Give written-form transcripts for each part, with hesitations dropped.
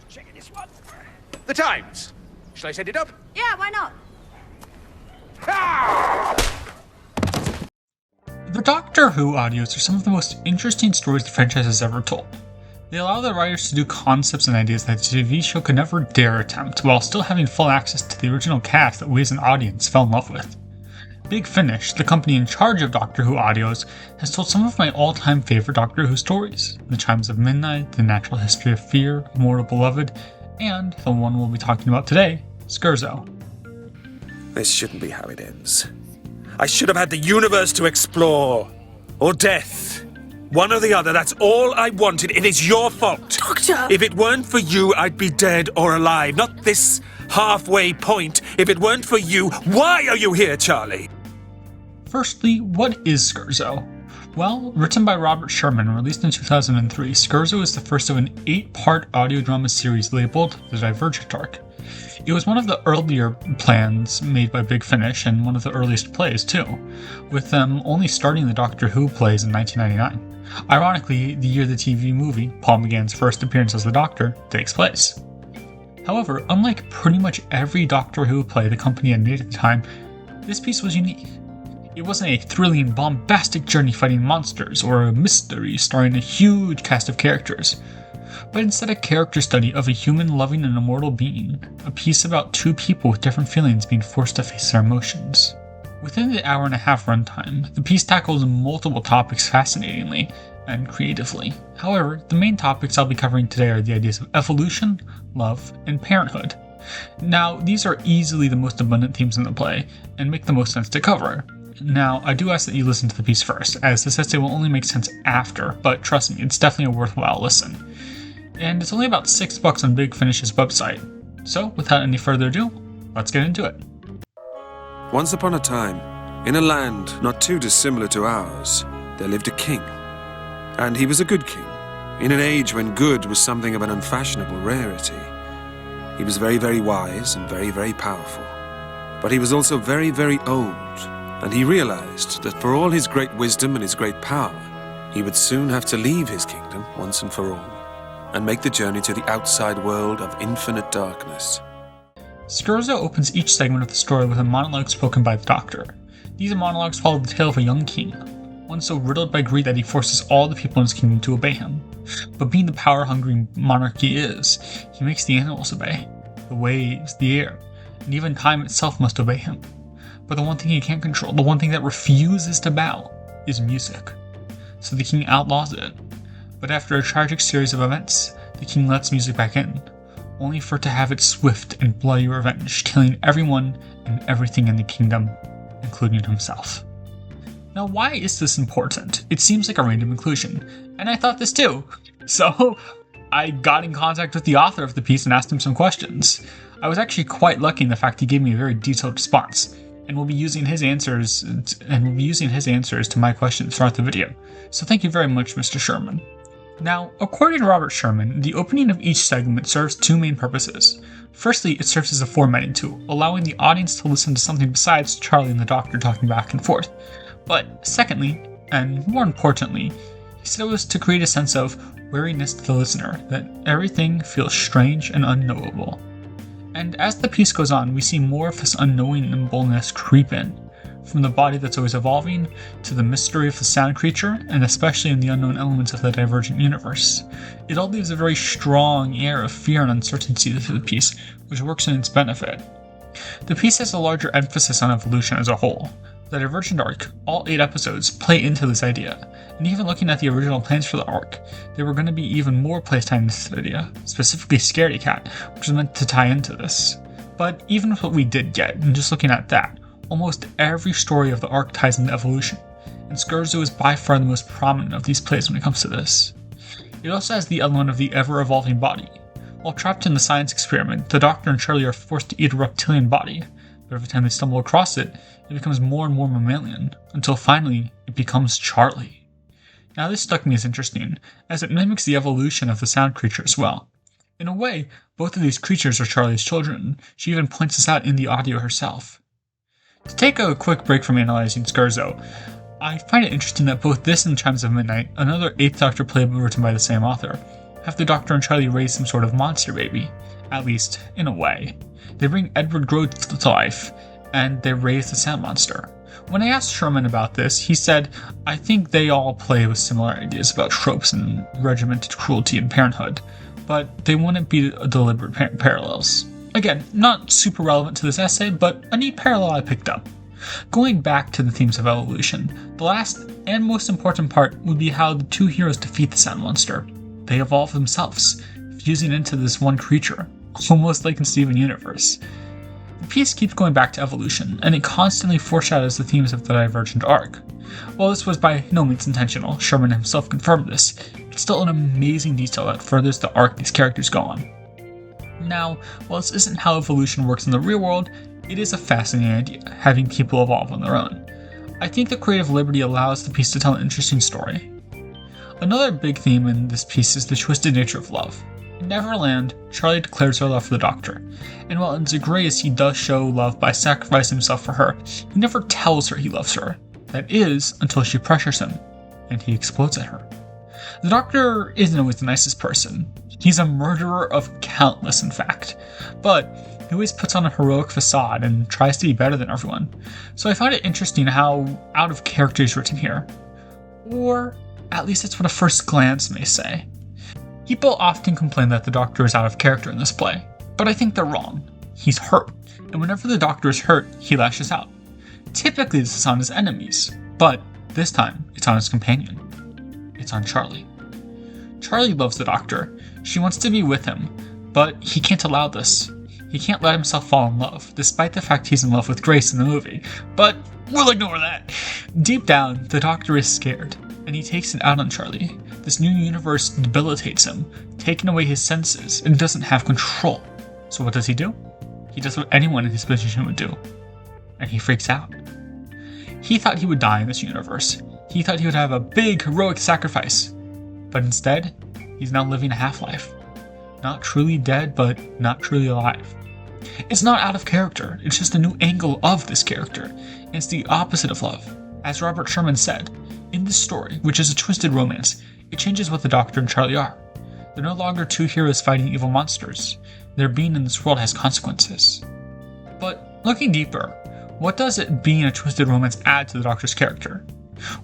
Checking this one. The Times. Shall I send it up? Yeah, why not? The Doctor Who audios are some of the most interesting stories the franchise has ever told. They allow the writers to do concepts and ideas that the TV show could never dare attempt, while still having full access to the original cast that we as an audience fell in love with. Big Finish, the company in charge of Doctor Who audios, has told some of my all-time favorite Doctor Who stories: The Chimes of Midnight, The Natural History of Fear, Immortal Beloved, and the one we'll be talking about today, Scherzo. This shouldn't be how it ends. I should have had the universe to explore. Or death. One or the other, that's all I wanted. It is your fault. Doctor! If it weren't for you, I'd be dead or alive. Not this halfway point. If it weren't for you, why are you here, Charlie? Firstly, what is Scherzo? Well, written by Robert Sherman and released in 2003, Scherzo is the first of an 8-part audio drama series labeled The Divergent Arc. It was one of the earlier plans made by Big Finish and one of the earliest plays too, with them only starting the Doctor Who plays in 1999. Ironically, the year the TV movie, Paul McGann's first appearance as the Doctor, takes place. However, unlike pretty much every Doctor Who play the company had made at the time, this piece was unique. It wasn't a thrilling, bombastic journey fighting monsters or a mystery starring a huge cast of characters, but instead a character study of a human loving an immortal being, a piece about two people with different feelings being forced to face their emotions. Within the hour-and-a-half runtime, the piece tackles multiple topics fascinatingly and creatively. However, the main topics I'll be covering today are the ideas of evolution, love, and parenthood. Now, these are easily the most abundant themes in the play, and make the most sense to cover. Now, I do ask that you listen to the piece first, as this essay will only make sense after, but trust me, it's definitely a worthwhile listen. And it's only about $6 on Big Finish's website. So, without any further ado, let's get into it. Once upon a time, in a land not too dissimilar to ours, there lived a king. And he was a good king, in an age when good was something of an unfashionable rarity. He was very, very wise and very, very powerful. But he was also very, very old, and he realized that for all his great wisdom and his great power, he would soon have to leave his kingdom once and for all, and make the journey to the outside world of infinite darkness. Scherzo opens each segment of the story with a monologue spoken by the Doctor. These monologues follow the tale of a young king, one so riddled by greed that he forces all the people in his kingdom to obey him. But being the power-hungry monarch he is, he makes the animals obey, the waves, the air, and even time itself must obey him. But the one thing he can't control, the one thing that refuses to bow, is music. So the king outlaws it. But after a tragic series of events, the king lets music back in, only for it to have its swift and bloody revenge, killing everyone and everything in the kingdom, including himself. Now, why is this important? It seems like a random inclusion, and I thought this too. So, I got in contact with the author of the piece and asked him some questions. I was actually quite lucky in the fact he gave me a very detailed response, and we'll be using his answers to my questions throughout the video. So thank you very much, Mr. Sherman. Now, according to Robert Sherman, the opening of each segment serves two main purposes. Firstly, it serves as a formatting tool, allowing the audience to listen to something besides Charlie and the Doctor talking back and forth. But secondly, and more importantly, he said it was to create a sense of wariness to the listener, that everything feels strange and unknowable. And as the piece goes on, we see more of this unknowingness creep in, from the body that's always evolving, to the mystery of the sound creature, and especially in the unknown elements of the Divergent universe. It all leaves a very strong air of fear and uncertainty to the piece, which works in its benefit. The piece has a larger emphasis on evolution as a whole. The Divergent arc, all 8 episodes, play into this idea, and even looking at the original plans for the arc, there were going to be even more playtime in this idea, specifically Scaredy Cat, which was meant to tie into this. But even with what we did get, and just looking at that, almost every story of the arc ties into evolution, and Scherzo is by far the most prominent of these plays when it comes to this. It also has the element of the ever-evolving body. While trapped in the science experiment, the Doctor and Charlie are forced to eat a reptilian body, but every time they stumble across it, it becomes more and more mammalian, until finally it becomes Charlie. Now this struck me as interesting, as it mimics the evolution of the sound creature as well. In a way, both of these creatures are Charlie's children. She even points this out in the audio herself. To take a quick break from analyzing Scherzo, I find it interesting that both this and Chimes of Midnight, another 8th Doctor play written by the same author, have the Doctor and Charlie raise some sort of monster baby, at least in a way. They bring Edward Grote to life, and they raise the Sand Monster. When I asked Sherman about this, he said, I think they all play with similar ideas about tropes and regimented cruelty and parenthood, but they wouldn't be deliberate parallels. Again, not super relevant to this essay, but a neat parallel I picked up. Going back to the themes of evolution, the last and most important part would be how the two heroes defeat the Sand Monster. They evolve themselves, fusing into this one creature, almost like in Steven Universe. The piece keeps going back to evolution, and it constantly foreshadows the themes of the Divergent arc. While this was by no means intentional, Sherman himself confirmed this, it's still an amazing detail that furthers the arc these characters go on. Now, while this isn't how evolution works in the real world, it is a fascinating idea, having people evolve on their own. I think the creative liberty allows the piece to tell an interesting story. Another big theme in this piece is the twisted nature of love. In Neverland, Charlie declares her love for the Doctor, and while in Zagreus he does show love by sacrificing himself for her, he never tells her he loves her. That is, until she pressures him, and he explodes at her. The Doctor isn't always the nicest person. He's a murderer of countless, in fact, but he always puts on a heroic facade and tries to be better than everyone. So I find it interesting how out of character he's written here. Or, at least that's what a first glance may say. People often complain that the Doctor is out of character in this play, but I think they're wrong. He's hurt, and whenever the Doctor is hurt, he lashes out. Typically this is on his enemies, but this time it's on his companion. It's on Charlie. Charlie loves the Doctor. She wants to be with him, but he can't allow this. He can't let himself fall in love, despite the fact he's in love with Grace in the movie, but we'll ignore that. Deep down, the Doctor is scared, and he takes it out on Charlie. This new universe debilitates him, taking away his senses, and doesn't have control. So what does he do? He does what anyone in his position would do, and he freaks out. He thought he would die in this universe. He thought he would have a big, heroic sacrifice, but instead, he's now living a half-life. Not truly dead, but not truly alive. It's not out of character, it's just a new angle of this character, and it's the opposite of love. As Robert Sherman said, in this story, which is a twisted romance, it changes what the Doctor and Charlie are. They're no longer two heroes fighting evil monsters. Their being in this world has consequences. But looking deeper, what does it being a twisted romance add to the Doctor's character?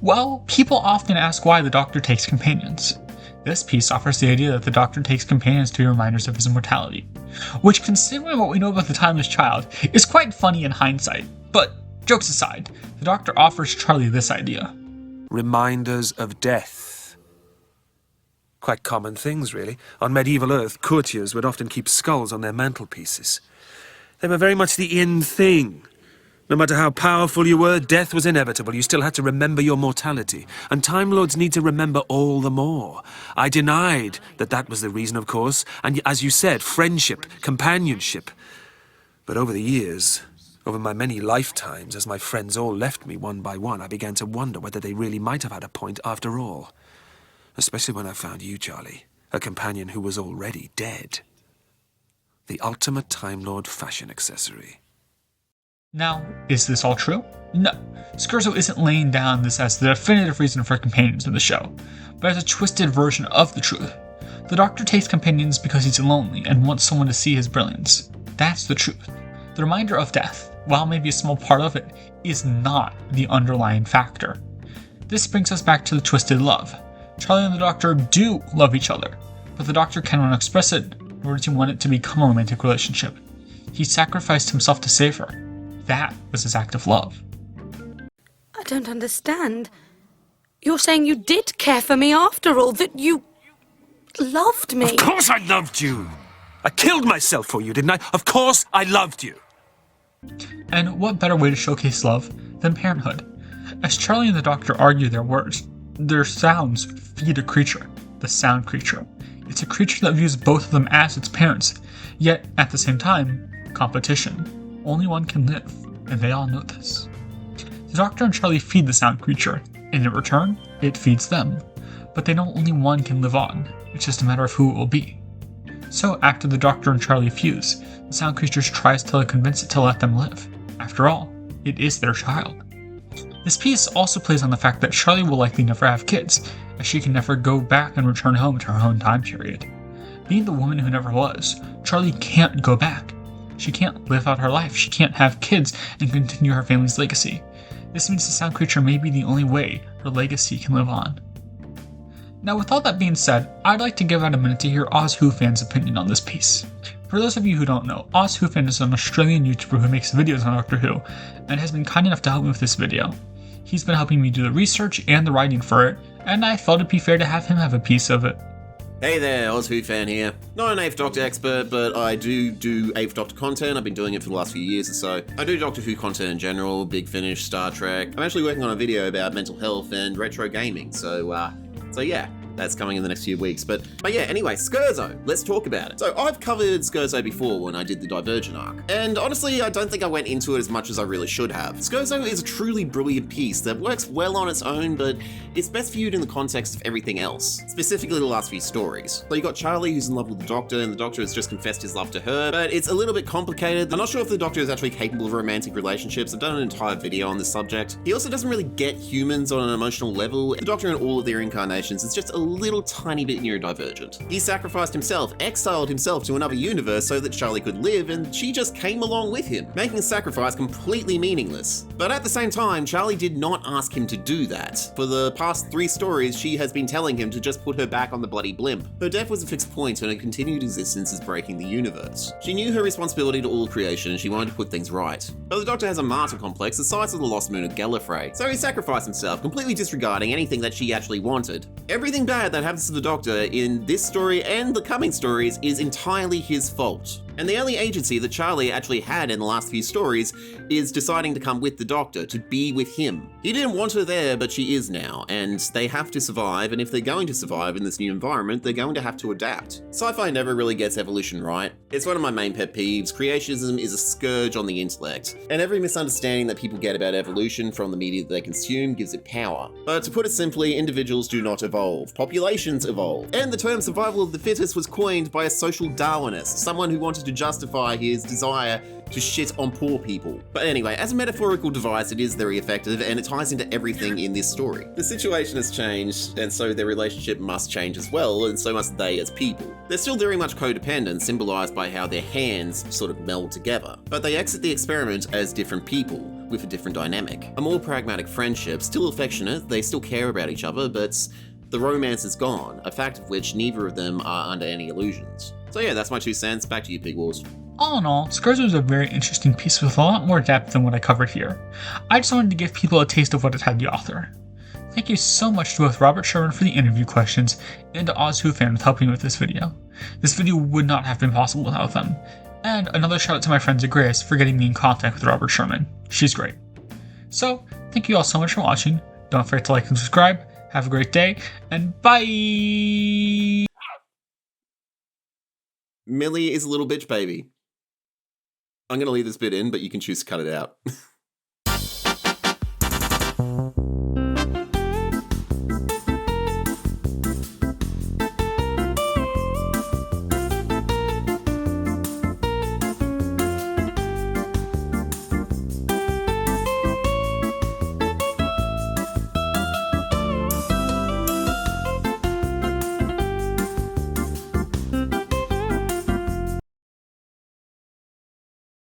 Well, people often ask why the Doctor takes companions. This piece offers the idea that the Doctor takes companions to be reminders of his immortality, which, considering what we know about the Timeless Child, is quite funny in hindsight. But jokes aside, the Doctor offers Charlie this idea. Reminders of death. Quite common things, really. On medieval Earth, courtiers would often keep skulls on their mantelpieces. They were very much the in thing. No matter how powerful you were, death was inevitable. You still had to remember your mortality. And Time Lords need to remember all the more. I denied that was the reason, of course. And as you said, friendship, companionship. But over the years, over my many lifetimes, as my friends all left me one by one, I began to wonder whether they really might have had a point after all. Especially when I found you, Charlie, a companion who was already dead. The ultimate Time Lord fashion accessory. Now, is this all true? No. Scherzo isn't laying down this as the definitive reason for companions in the show, but as a twisted version of the truth. The Doctor takes companions because he's lonely and wants someone to see his brilliance. That's the truth. The reminder of death, while maybe a small part of it, is not the underlying factor. This brings us back to the twisted love. Charlie and the Doctor do love each other, but the Doctor cannot express it, nor does he want it to become a romantic relationship. He sacrificed himself to save her. That was his act of love. I don't understand. You're saying you did care for me after all, that you loved me. Of course I loved you! I killed myself for you, didn't I? Of course I loved you! And what better way to showcase love than parenthood? As Charlie and the Doctor argue their words, their sounds feed a creature, the sound creature. It's a creature that views both of them as its parents, yet at the same time, competition. Only one can live, and they all know this. The Doctor and Charlie feed the sound creature, and in return, it feeds them. But they know only one can live on, it's just a matter of who it will be. So after the Doctor and Charlie fuse, the sound creature tries to convince it to let them live. After all, it is their child. This piece also plays on the fact that Charlie will likely never have kids, as she can never go back and return home to her own time period. Being the woman who never was, Charlie can't go back. She can't live out her life, she can't have kids and continue her family's legacy. This means the sound creature may be the only way her legacy can live on. Now with all that being said, I'd like to give out a minute to hear AusWhoFan's opinion on this piece. For those of you who don't know, AusWhoFan is an Australian YouTuber who makes videos on Doctor Who, and has been kind enough to help me with this video. He's been helping me do the research and the writing for it, and I thought it'd be fair to have him have a piece of it. Hey there, AusWhoFan here. Not an 8th Doctor expert, but I do 8th Doctor content. I've been doing it for the last few years or so. I do Doctor Who content in general, Big Finish, Star Trek. I'm actually working on a video about mental health and retro gaming, so yeah. That's coming in the next few weeks. But yeah, anyway, Scherzo. Let's talk about it. So I've covered Scherzo before when I did the Divergent arc. And honestly, I don't think I went into it as much as I really should have. Scherzo is a truly brilliant piece that works well on its own, but it's best viewed in the context of everything else, specifically the last few stories. So you got Charlie who's in love with the Doctor, and the Doctor has just confessed his love to her, but it's a little bit complicated. I'm not sure if the Doctor is actually capable of romantic relationships. I've done an entire video on this subject. He also doesn't really get humans on an emotional level. The Doctor in all of their incarnations is just a little tiny bit neurodivergent. He sacrificed himself, exiled himself to another universe so that Charlie could live, and she just came along with him, making the sacrifice completely meaningless. But at the same time, Charlie did not ask him to do that. For the past 3 stories, she has been telling him to just put her back on the bloody blimp. Her death was a fixed point, and her continued existence is breaking the universe. She knew her responsibility to all creation, and she wanted to put things right. But the Doctor has a martyr complex the size of the lost moon of Gallifrey, so he sacrificed himself, completely disregarding anything that she actually wanted. Everything bad that happens to the Doctor in this story and the coming stories is entirely his fault. And the only agency that Charlie actually had in the last few stories is deciding to come with the Doctor, to be with him. He didn't want her there, but she is now, and they have to survive, and if they're going to survive in this new environment, they're going to have to adapt. Sci-fi never really gets evolution right. It's one of my main pet peeves. Creationism is a scourge on the intellect, and every misunderstanding that people get about evolution from the media that they consume gives it power. But to put it simply, individuals do not evolve. Populations evolve. And the term survival of the fittest was coined by a social Darwinist, someone who wanted to justify his desire to shit on poor people. But anyway, as a metaphorical device, it is very effective, and it ties into everything in this story. The situation has changed, and so their relationship must change as well, and so must they as people. They're still very much codependent, symbolized by how their hands sort of meld together. But they exit the experiment as different people, with a different dynamic. A more pragmatic friendship, still affectionate, they still care about each other, but the romance is gone, a fact of which neither of them are under any illusions. So yeah, that's my 2 cents. Back to you, Pigwars. All in all, Scherzo is a very interesting piece with a lot more depth than what I covered here. I just wanted to give people a taste of what it had to offer. Thank you so much to both Robert Sherman for the interview questions and to AusWhoFan with helping me with this video. This video would not have been possible without them. And another shout out to my friend Zagreus for getting me in contact with Robert Sherman. She's great. So, thank you all so much for watching. Don't forget to like and subscribe. Have a great day, and bye! Millie is a little bitch baby. I'm gonna leave this bit in, but you can choose to cut it out.